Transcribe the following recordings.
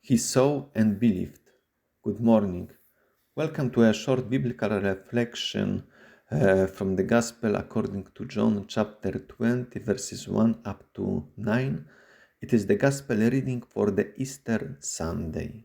He saw and believed. Good morning. Welcome to a short biblical reflection from the Gospel according to John, chapter 20, verses 1 up to 9. It is the Gospel reading for the Easter Sunday.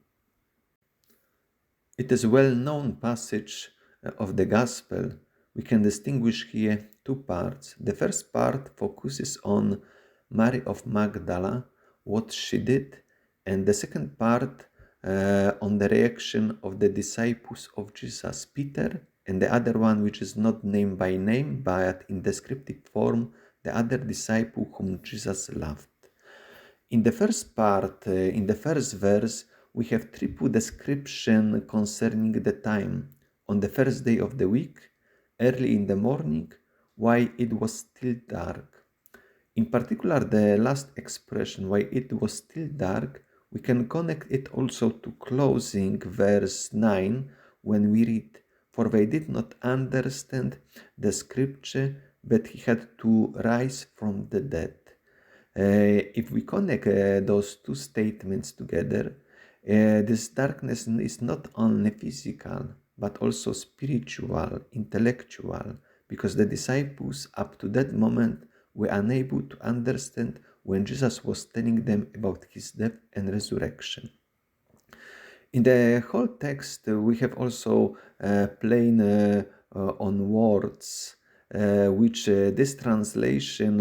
It is a well-known passage of the Gospel. We can distinguish here two parts. The first part focuses on Mary of Magdala, what she did, and the second part on the reaction of the disciples of Jesus, Peter, and the other one which is not named by name but in descriptive form, the other disciple whom Jesus loved. In the first part, in the first verse, we have triple description concerning the time. On the first day of the week, early in the morning, while it was still dark. In particular, the last expression, while it was still dark, we can connect it also to closing verse 9 when we read, "For they did not understand the scripture, but he had to rise from the dead." If we connect those two statements together, this darkness is not only physical, but also spiritual, intellectual, because the disciples up to that moment were unable to understand when Jesus was telling them about his death and resurrection. In the whole text, we have also plain on words, which this translation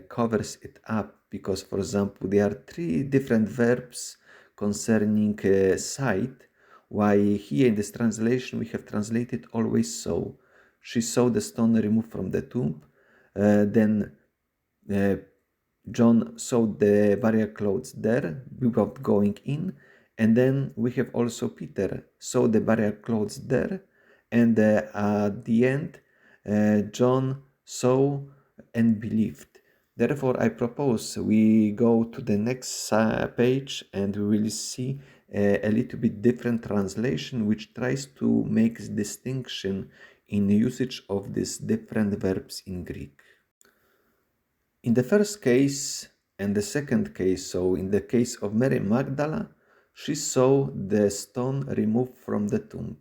covers it up because, for example, there are three different verbs concerning sight, while here in this translation we have translated always saw. She saw the stone removed from the tomb, then John saw the burial clothes there without going in, and then we have also Peter saw the burial clothes there, and at the end John saw and believed. Therefore, I propose we go to the next page and we will see a little bit different translation which tries to make distinction in usage of these different verbs in Greek. In the first case and the second case, so in the case of Mary Magdala, she saw the stone removed from the tomb.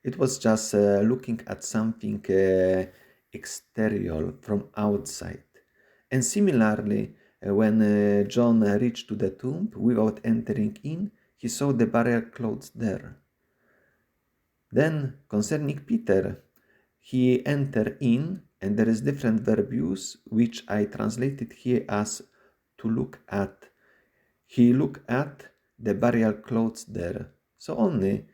It was just looking at something exterior from outside. And similarly, when John reached to the tomb without entering in, he saw the burial clothes there. Then, concerning Peter, he entered in, and there is different verb use, which I translated here as to look at. He looked at the burial clothes there, so only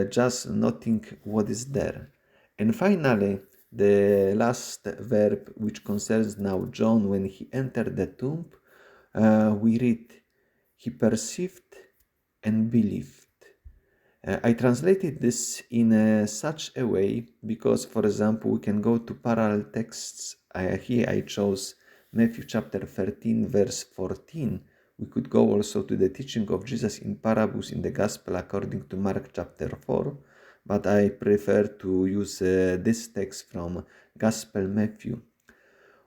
just noting what is there. And finally, the last verb, which concerns now John when he entered the tomb, we read, he perceived and believed. I translated this in such a way because, for example, we can go to parallel texts. Here I chose Matthew chapter 13, verse 14. We could go also to the teaching of Jesus in parables in the Gospel according to Mark chapter 4, but I prefer to use this text from Gospel Matthew.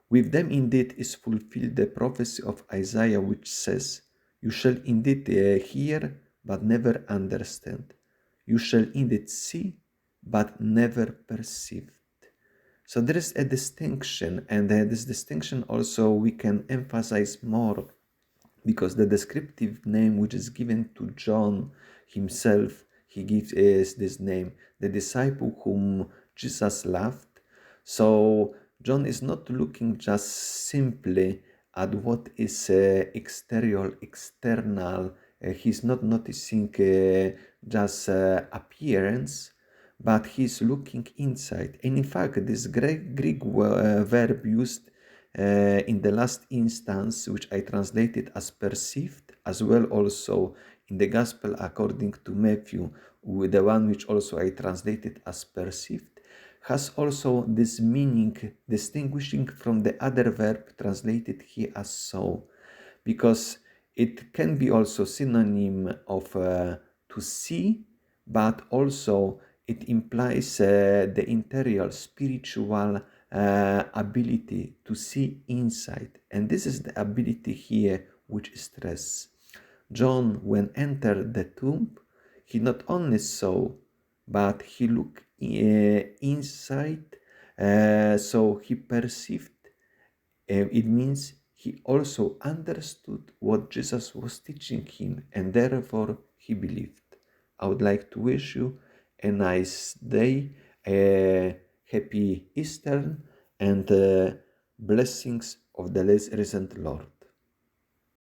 With them indeed is fulfilled the prophecy of Isaiah which says, "You shall indeed hear, but never understand. You shall indeed see, but never perceive." So there is a distinction, and this distinction also we can emphasize more because the descriptive name which is given to John himself, he gives is this name, the disciple whom Jesus loved. So John is not looking just simply at what is exterior, external. He's not noticing just appearance, but he's looking inside. And in fact, this Greek verb used in the last instance, which I translated as perceived, as well also in the Gospel according to Matthew, with the one which also I translated as perceived, has also this meaning distinguishing from the other verb translated here as saw, because it can be also synonym of to see, but also it implies the interior spiritual ability to see inside, and this is the ability here which is stressed. John, when entered the tomb, he not only saw, but he looked inside, so he perceived. It means he also understood what Jesus was teaching him, and therefore he believed. I would like to wish you a nice day, a happy Easter, and blessings of the risen Lord.